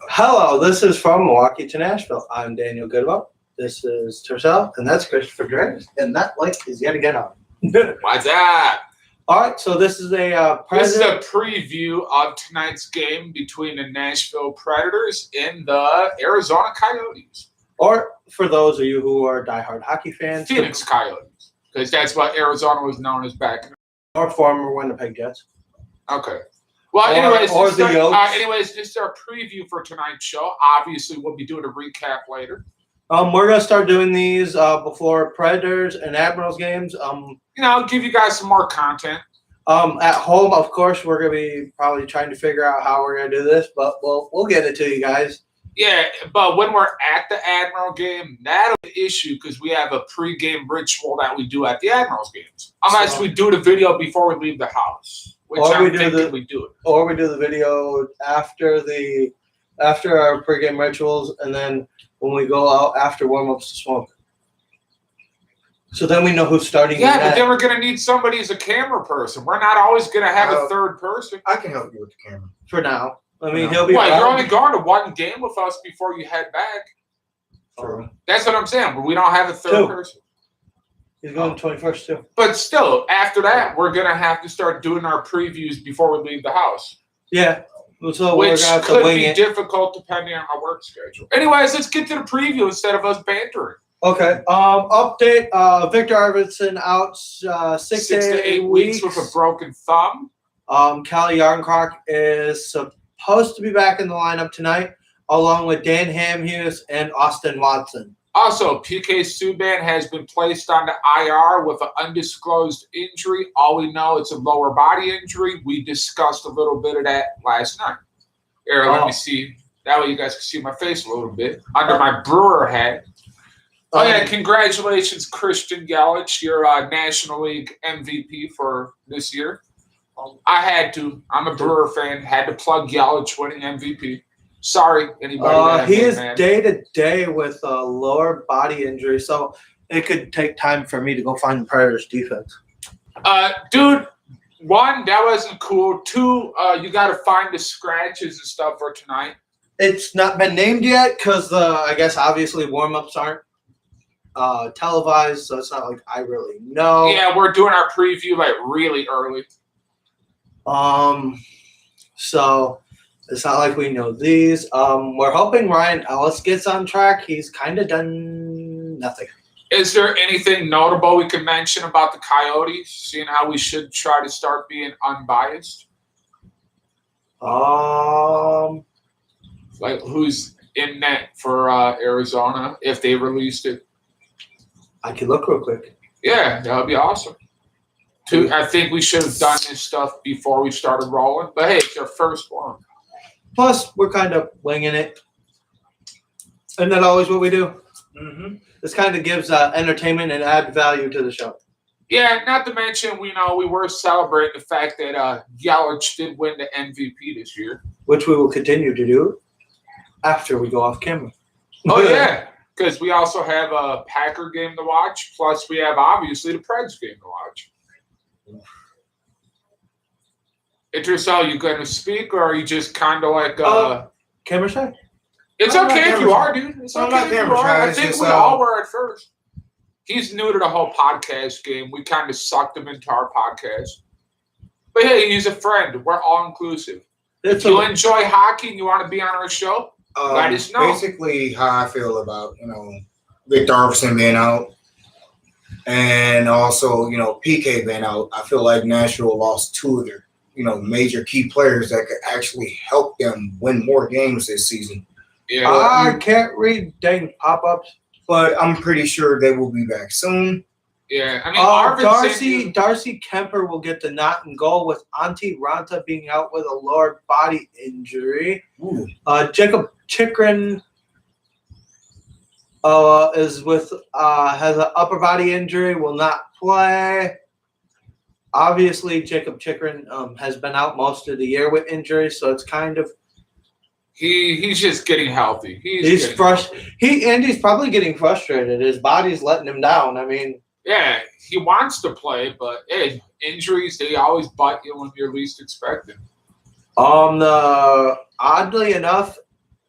Hello, this is from Milwaukee to Nashville. I'm Daniel Goodwell. This is Tercel, and that's Christopher Dragons. And that light is yet again on. What's up? All right, so this is a This is a preview of tonight's game between the Nashville Predators and the Arizona Coyotes. Or for those of you who are diehard hockey fans, Phoenix Coyotes, because that's what Arizona was known as back in. Or former Winnipeg Jets. Okay. Well, anyways, this is our preview for tonight's show. Obviously, we'll be doing a recap later. We're going to start doing these before Predators and Admirals games. Give you guys some more content. At home, of course, we're going to be probably trying to figure out how we're going to do this, but we'll get it to you guys. Yeah, but when we're at the Admiral game, that'll be an issue because we have a pregame ritual that we do at the Admirals games. Unless we do the video before we leave the house, which we do it. Or we do the video after our pregame rituals, and then when we go out after warm-ups to smoke. So then we know who's starting. Yeah, but then we're going to need somebody as a camera person. We're not always going to have a third person. I can help you with the camera. For now. I mean, he'll be. Well, you're only going to one game with us before you head back. True. That's what I'm saying. But we don't have a third person. He's going 21st too. But still, after that, we're going to have to start doing our previews before we leave the house. Yeah. So which could be difficult depending on our work schedule. Anyways, let's get to the preview instead of us bantering. Okay. Update. Victor Arvidsson out 6 to 8 weeks with a broken thumb. Calle Jarnkrok is supposed to be back in the lineup tonight, along with Dan Hamhuis and Austin Watson. Also, PK Subban has been placed on the IR with an undisclosed injury. All we know it's a lower body injury. We discussed a little bit of that last night. Here, let me see. That way you guys can see my face a little bit under my Brewer hat. Oh, yeah, congratulations, Christian Yelich. You're National League MVP for this year. I had to. I'm a Brewer fan. Had to plug Yelich winning MVP. Sorry, anybody. He is day-to-day with a lower body injury, so it could take time for me to go find the Predators' defense. Dude, one, that wasn't cool. Two, you got to find the scratches and stuff for tonight. It's not been named yet because I guess obviously warm-ups aren't televised, so it's not like I really know. Yeah, we're doing our preview like really early. So it's not like we know these. We're hoping Ryan Ellis gets on track. He's kind of done nothing. Is there anything notable we can mention about the Coyotes, seeing how we should try to start being unbiased? Like who's in net for Arizona if they released it? I can look real quick. Yeah, that would be awesome. I think we should have done this stuff before we started rolling. But, hey, it's our first one. Plus, we're kind of winging it. Isn't that always what we do? Mm-hmm. This kind of gives entertainment and add value to the show. Yeah, not to mention, we were celebrating the fact that Yelich did win the MVP this year. Which we will continue to do after we go off camera. Oh, yeah, because we also have a Packer game to watch, plus we have, obviously, the Preds game to watch. Intercel, you going to speak, or are you just kind of like camera shy? It's okay if you are, dude. It's okay if you are. I think we all were at first. He's new to the whole podcast game. We kind of sucked him into our podcast. But hey, he's a friend. We're all inclusive. If you enjoy hockey and you want to be on our show, let us know. Basically, how I feel about Victor Arvidsson being out. And also, PK being out, I feel like Nashville lost two of their, major key players that could actually help them win more games this season. Yeah, I can't read dang pop-ups, but I'm pretty sure they will be back soon. Yeah, I mean, Darcy Kemper will get the knot and goal with Antti Ranta being out with a lower body injury. Jacob Chikrin has an upper body injury, will not play. Obviously, Jacob Chikrin has been out most of the year with injuries, so it's kind of he's just getting healthy. He's frustrated. He's probably getting frustrated. His body's letting him down. I mean, yeah, he wants to play, but hey, injuries, they always bite you when you're least expected. Oddly enough,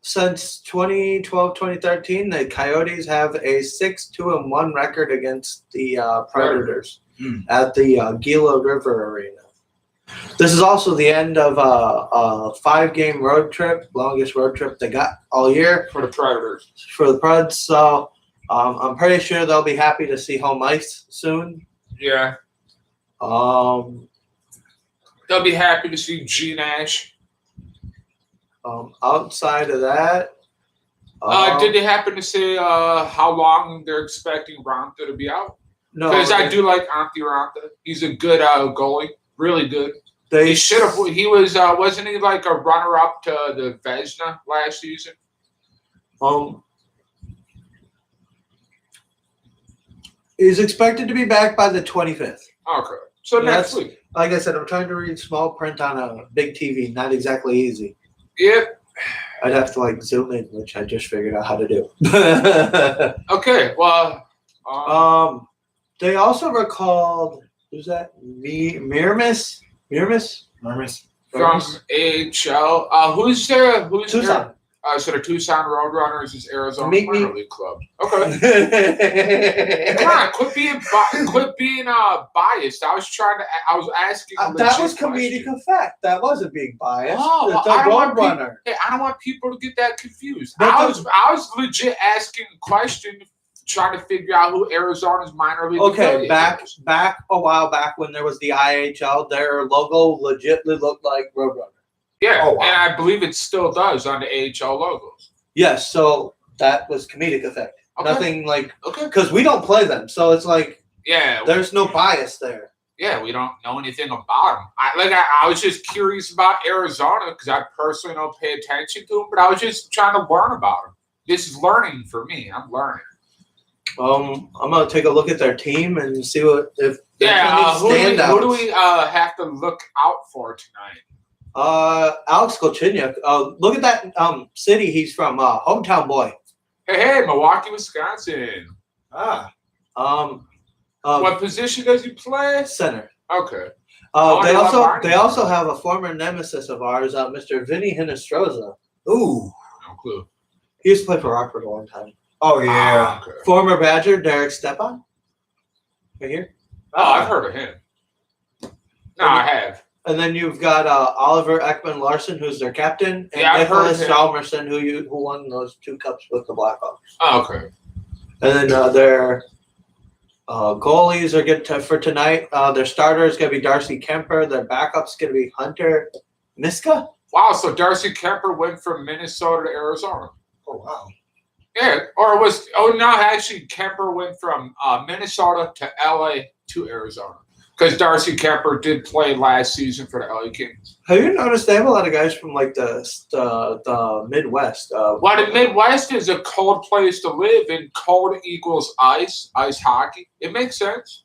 since 2012, 2013, the Coyotes have a 6-2-1 record against the Predators at the Gila River Arena. This is also the end of a 5-game road trip, longest road trip they got all year For the Predators. for the Preds. So I'm pretty sure they'll be happy to see home ice soon. Yeah. Um, They'll be happy to see G Nash. outside of that, Did they happen to say how long they're expecting Ranta to be out? no, Because I do like Antti Ranta. He's a good goalie. Really good. they He should have. He was. Wasn't he like a runner-up to the Vezina last season? He's expected to be back by the 25th. Okay. So next That's- week. Like I said, I'm trying to read small print on a big TV. Not exactly easy. Yep. I'd have to zoom in, which I just figured out how to do. Okay. Well. They also recalled, who's that? Miramis? From AHL. Who's there? Who's Tucson. there? So the Tucson Roadrunners is Arizona Meet me. minor league club. Okay. Come on, quit being biased. I was asking. A that was legit comedic question. effect. That wasn't being biased. Oh, well, It's I a don't want Roadrunner. Hey, I don't want people to get that confused. But I was legit asking a question, trying to figure out who Arizona's minor league. Okay, affiliate is. back a while back when there was the IHL, their logo legitly looked like Roadrunner. Yeah, Oh, wow. and I believe it still does on the AHL logos. Yes, so that was comedic effect. Okay. Nothing Okay. because we don't play them, so it's Yeah. there's no bias there. Yeah, we don't know anything about them. I was just curious about Arizona because I personally don't pay attention to them, but I was just trying to learn about them. This is learning for me. I'm learning. I'm gonna take a look at their team and see if there's Yeah, any standouts. who do we have to look out for tonight? Alex Kolchinyuk. Look at that city he's from. Hometown boy. Hey, Milwaukee, Wisconsin. What position does he play? Center. Okay. They love also Barney. have a former nemesis of ours, Mr. Vinny Hinostroza. Ooh. No clue. He used to play for Rockford a long time. Oh yeah. Okay. Former Badger Derek Stepan. Right here. Oh, I've heard of him. No, I have. And then you've got Oliver Ekman Larson, who's their captain, and Yeah, I've heard of Nicholas him. Chalmerson, who won those 2 cups with the Blackhawks. Oh, okay. And then their goalies are good for tonight. Their starter is going to be Darcy Kemper. Their backup's going to be Hunter Miska. Wow, so Darcy Kemper went from Minnesota to Arizona. Oh wow. Yeah, actually Kemper went from Minnesota to LA to Arizona. Because Darcy Kemper did play last season for the LA Kings. Have you noticed they have a lot of guys from the Midwest? Well, the Midwest is a cold place to live, and cold equals ice hockey. It makes sense.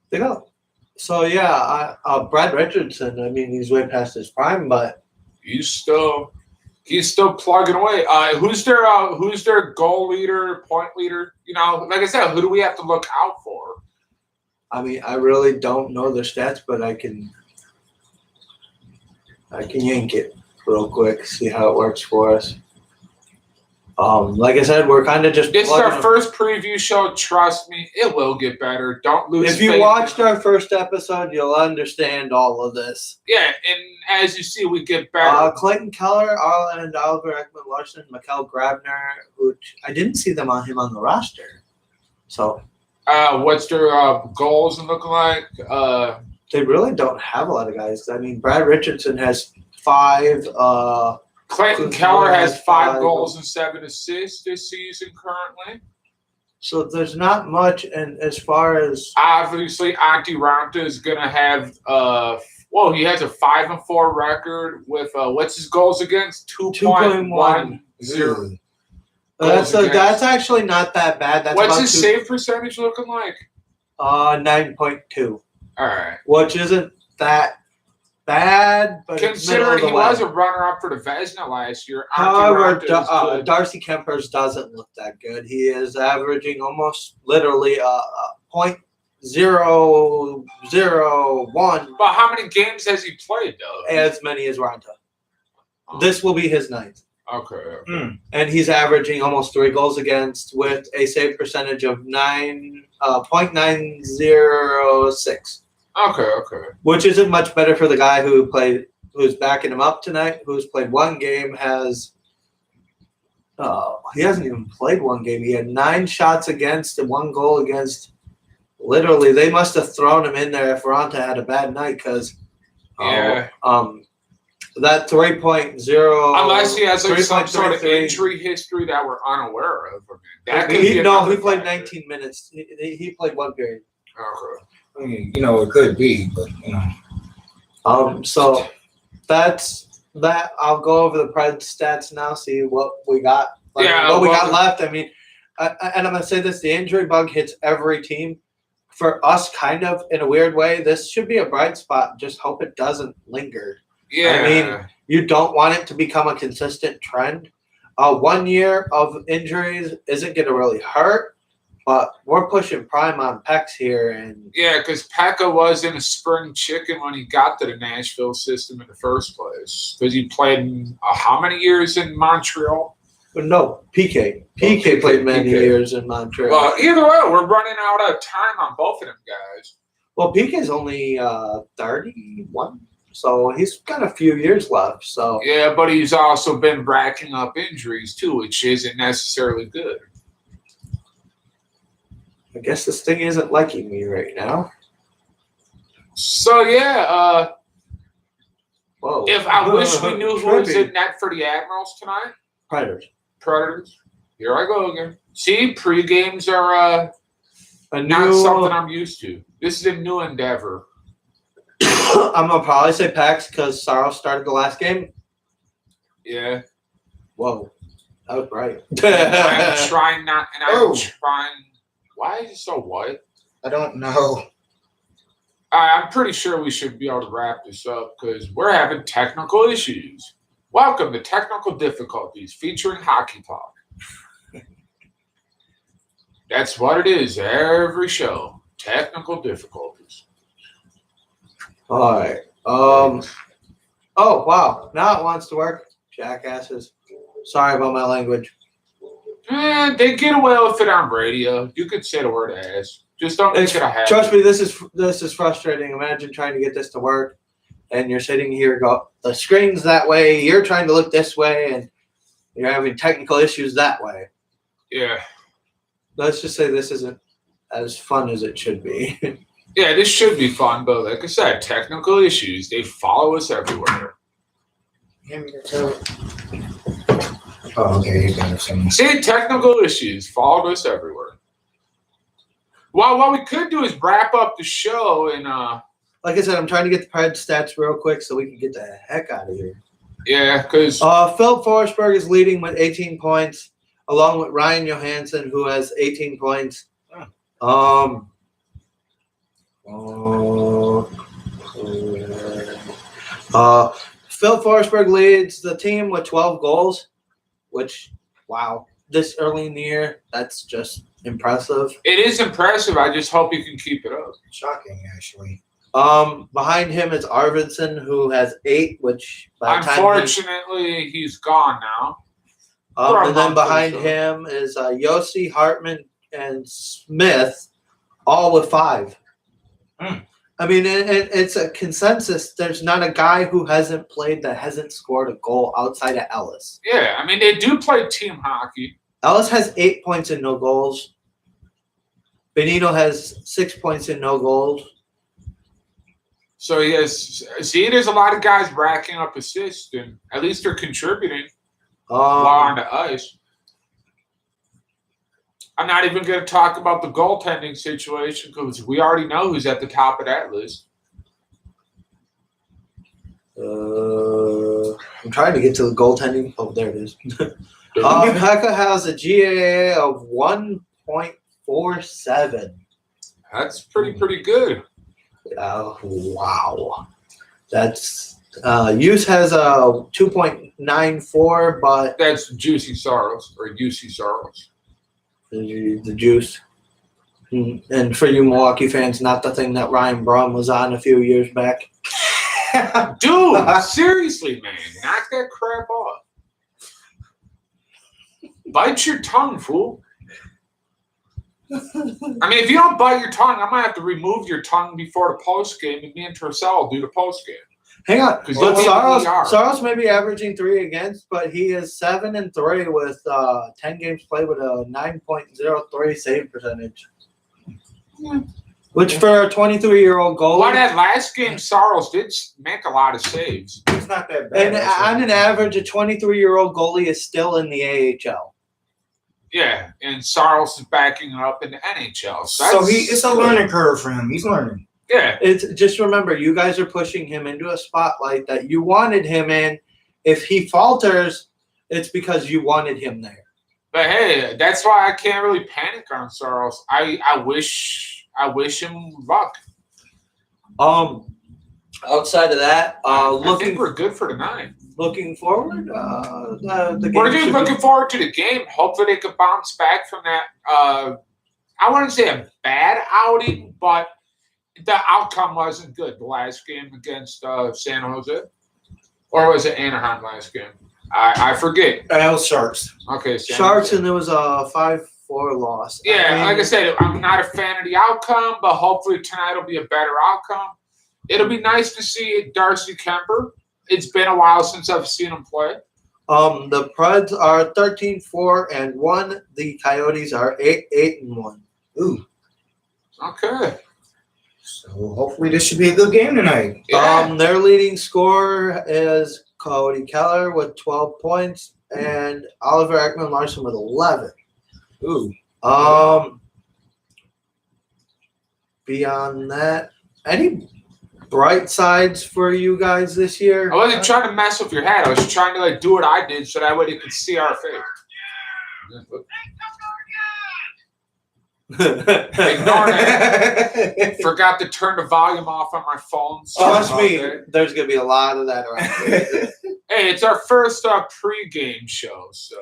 They go. So yeah, Brad Richardson. I mean, he's way past his prime, but He's still plugging away. Who's their goal leader, point leader? Like I said, who do we have to look out for? I mean, I really don't know their stats, but I can yank it real quick, see how it works for us. Like I said, we're kind of just. This is our plugging- first preview show. Trust me, it will get better. Don't lose If you faith watched in- our first episode, you'll understand all of this. Yeah, and as you see, we get better. Clayton Keller, and Oliver Ekman Larson, Mikkel Grabner, which I didn't see them on the roster. So What's their goals looking like? they really don't have a lot of guys. I mean, Brad Richardson has 5. Clayton Keller has 5 goals and 7 assists this season currently. So there's not much, and as far as Obviously, Antti Ranta is going to have he has a 5-4 record with what's his goals against? 2.10. that's actually not that bad. That's What's about his save percentage looking like? 9.2, All right. which isn't that bad, but it's middle of Considering the he way. was a runner-up for the Vezina last year, However, Antti Ranta is good. Darcy Kemper's doesn't look that good. He is averaging almost literally .001, But how many games has he played, though? as many as Ranta. This will be his ninth. Okay. And he's averaging almost 3 goals against with a save percentage of 9.906. Okay. Which isn't much better for the guy who's backing him up tonight, who's played one game, he hasn't even played one game. He had 9 shots against and 1 goal against. Literally, they must have thrown him in there if Ronta had a bad night because that 3.0. Unless he has some sort of injury history that we're unaware of. That could he played 19 minutes. He played 1 period. Okay. I mean, it could be, but So that's that. I'll go over the Preds stats now. See what we got. What we got left. I mean, and I'm gonna say this: the injury bug hits every team. For us, kind of in a weird way, this should be a bright spot. Just hope it doesn't linger. Yeah. I mean, you don't want it to become a consistent trend. 1 year of injuries isn't going to really hurt, but we're pushing prime on Pex here. And yeah, because Pekka was in a spring chicken when he got to the Nashville system in the first place. Because he played how many years in Montreal? No, PK. PK played many years in Montreal. Well, either way, we're running out of time on both of them guys. Well, PK's only 31. So he's got a few years left. So yeah, but he's also been racking up injuries too, which isn't necessarily good. I guess this thing isn't liking me right now. So yeah, whoa! If I wish we knew who was in net for the Admirals tonight. Predators. Here I go again. See, pre-games are not something I'm used to. This is a new endeavor. I'm gonna probably say Pax because Saros started the last game. Yeah. Whoa, that was right. I'm trying not, and I'm trying. Why is it so white? I don't know. I'm pretty sure we should be able to wrap this up because we're having technical issues. Welcome to Technical Difficulties featuring Hockey Talk. That's what it is every show. Technical difficulties. All right. Oh, wow. Now it wants to work. Jackasses. Sorry about my language. They get away with it on radio. You could say the word ass. Just don't make it a habit. Trust me, this is frustrating. Imagine trying to get this to work, and you're sitting here, the screen's that way, you're trying to look this way, and you're having technical issues that way. Yeah. Let's just say this isn't as fun as it should be. Yeah, this should be fun, but like I said, technical issues, they follow us everywhere. Oh, okay. See, technical issues followed us everywhere. Well, what we could do is wrap up the show and like I said, I'm trying to get the Preds stats real quick so we can get the heck out of here. Yeah, because Phil Forsberg is leading with 18 points, along with Ryan Johansson, who has 18 points. Phil Forsberg leads the team with 12 goals, which, wow, this early in the year, that's just impressive. It is impressive. I just hope you can keep it up. Shocking, actually. Behind him is Arvidsson, who has 8, which unfortunately he's gone now. And then behind him is Yossi, Hartman, and Smith, all with 5. I mean, it's a consensus. There's not a guy who hasn't played that hasn't scored a goal outside of Ellis. Yeah, I mean, they do play team hockey. Ellis has 8 points and no goals. Benito has 6 points and no goals. So, yes, see, there's a lot of guys racking up assists, and at least they're contributing while on the ice. I'm not even going to talk about the goaltending situation because we already know who's at the top of that list. I'm trying to get to the goaltending. Oh, there it is. Pekka has a GAA of 1.47. That's pretty good. Wow. That's Use has a 2.94, but that's Juicy Sorrows or UC Sorrows. The Juice. And for you Milwaukee fans, not the thing that Ryan Braun was on a few years back. Dude, seriously, man. Knock that crap off. Bite your tongue, fool. I mean, if you don't bite your tongue, I might have to remove your tongue before the post game, and me and Tercel will do the post game. Hang on. Because Saros may be averaging 3 against, but he is 7-3 with 10 games played with a 9.03 save percentage. Yeah. Which for a 23-year-old goalie. Well, that last game, Saros did make a lot of saves. It's not that bad. And on an average, a 23-year-old goalie is still in the AHL. Yeah, and Saros is backing up in the NHL. So it's a learning curve for him. He's learning. Yeah. It's just remember, you guys are pushing him into a spotlight that you wanted him in. If he falters, it's because you wanted him there. But hey, that's why I can't really panic on Saros. I wish him luck. Outside of that, I think we're good for tonight. Looking forward, the game We're just looking forward to the game. Hopefully, they could bounce back from that. I wouldn't say a bad outing, but the outcome wasn't good. The last game against San Jose, or was it Anaheim last game? I forget. That was Sharks. Okay, Sharks, and there was a 5-4 loss. Yeah, like I said, I'm not a fan of the outcome, but hopefully tonight will be a better outcome. It'll be nice to see Darcy Kemper. It's been a while since I've seen him play. The Preds are 13-4-1. The Coyotes are 8-1. Ooh. Okay. So hopefully this should be a good game tonight. Yeah. Their leading scorer is Cody Keller with 12 points and Oliver Ekman-Larsson with 11. Ooh. Beyond that, any bright sides for you guys this year? I wasn't trying to mess with your head. I was trying to do what I did so that way they could see our face. Ignore that. Forgot to turn the volume off on my phone. Trust me, there's going to be a lot of that around here. Hey, it's our first pre-game show, so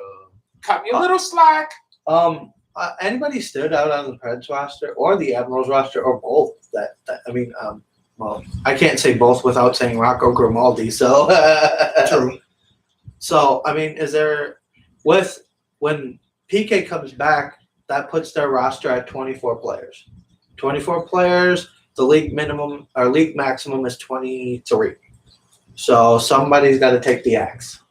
cut me a little slack. Anybody stood out on the Preds roster or the Admirals roster or both? Well, I can't say both without saying Rocco Grimaldi. So, True. So, I mean, when PK comes back, that puts their roster at 24 players. 24 players. The league minimum or league maximum is 23. So somebody's got to take the axe.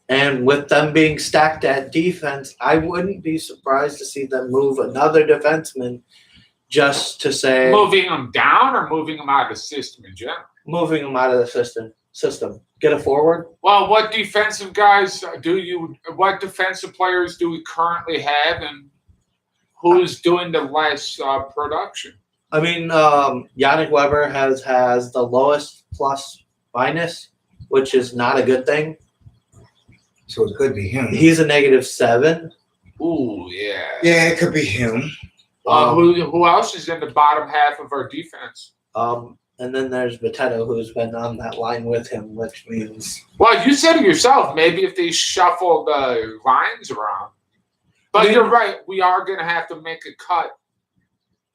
And with them being stacked at defense, I wouldn't be surprised to see them move another defenseman just to say... Moving them down or moving them out of the system in general? Moving them out of the system. Get a forward. Well, what defensive guys what defensive players do we currently have, and who's doing the less production? I mean, Yannick Weber has the lowest plus minus, which is not a good thing. So it could be him. He's a -7. Ooh, yeah. Yeah, it could be him. Who else is in the bottom half of our defense? And then there's Viteto, who's been on that line with him, which means... Well, you said it yourself. Maybe if they shuffle the lines around. But you're right. We are going to have to make a cut.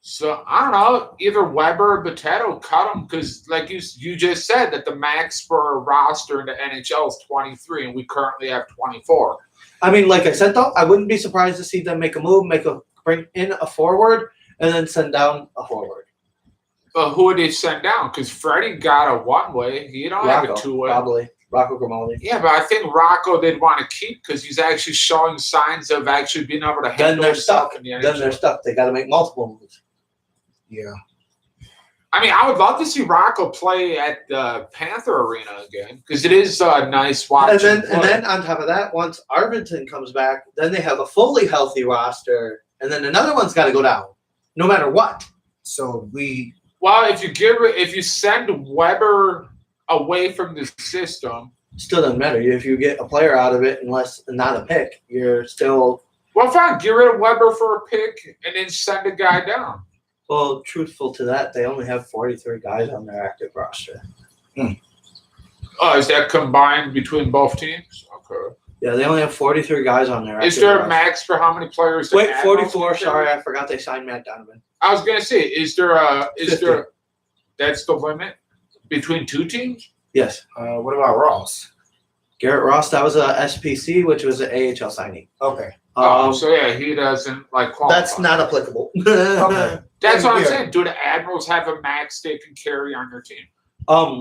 So, I don't know. Either Weber or Viteto cut them because, like you just said, that the max for a roster in the NHL is 23, and we currently have 24. I mean, like I said, though, I wouldn't be surprised to see them make a move, bring in a forward, and then send down a forward. But who would they send down? Because Freddie got a one-way. He don't have a two-way. Probably. Rocco Grimaldi. Yeah, but I think Rocco they'd want to keep because he's actually showing signs of actually being able to handle himself in the NHL. Then they're stuck. They got to make multiple moves. Yeah. I mean, I would love to see Rocco play at the Panther Arena again because it is nice watching. And then on top of that, once Arvidsson comes back, then they have a fully healthy roster, and then another one's got to go down, no matter what. So Well, if you send Weber away from the system, still doesn't matter. If you get a player out of it, unless not a pick, you're still. Well, fine. Get rid of Weber for a pick, and then send a guy down. Well, truthful to that, they only have 43 guys on their active roster. Oh, is that combined between both teams? Okay. Yeah, they only have 43 guys on their active roster. Is there a max for how many players? Wait, 44. Sorry, I forgot they signed Matt Donovan. I was gonna say, is there That's the limit between two teams? Yes. What about Ross? Garrett Ross, that was a SPC, which was an AHL signing. Okay. So yeah, he doesn't qualify. That's not applicable. Okay. That's what I'm Yeah. saying. Do the Admirals have a max they can carry on their team?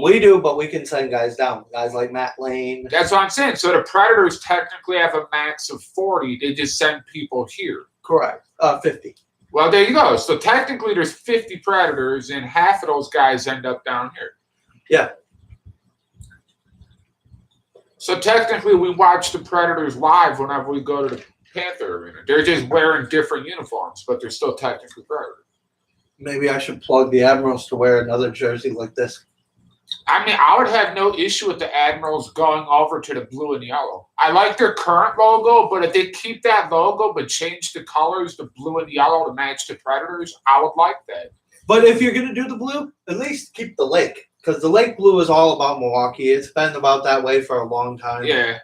We do, but we can send guys down. Guys like Matt Lane. That's what I'm saying. So the Predators technically have a max of 40. They just send people here. Correct. 50. Well, there you go. So technically there's 50 Predators, and half of those guys end up down here. Yeah. So technically we watch the Predators live whenever we go to the Panther Arena. They're just wearing different uniforms, but they're still technically Predators. Maybe I should plug the Admirals to wear another jersey like this. I mean, I would have no issue with the Admirals going over to the blue and yellow. I like their current logo, but if they keep that logo but change the colors, the blue and yellow, to match the Predators, I would like that. But if you're going to do the blue, at least keep the lake. Because the lake blue is all about Milwaukee. It's been about that way for a long time. Yeah.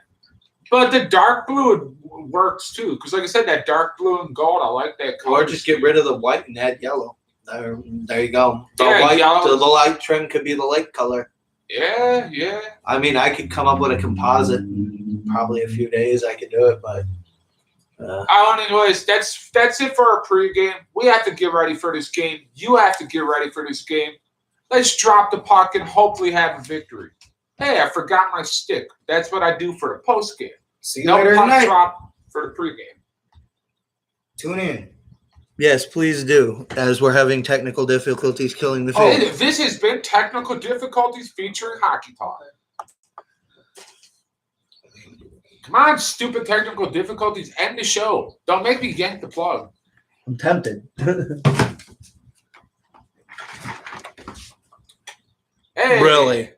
But the dark blue works too. Because like I said, that dark blue and gold, I like that color. Or just get rid of the white and add yellow. There you go. The yellow. the light trim could be the lake color. Yeah, yeah. I mean, I could come up with a composite in probably a few days. I could do it, but Anyways, that's it for our pregame. We have to get ready for this game. You have to get ready for this game. Let's drop the puck and hopefully have a victory. Hey, I forgot my stick. That's what I do for the postgame. See you No later puck tonight. drop for the pregame. Tune in. yes, please do. As we're having technical difficulties killing the Oh, feed. this has been Technical Difficulties featuring Hockey Talk. Come on, stupid technical difficulties. End the show. Don't make me yank the plug. I'm tempted. Hey. Really?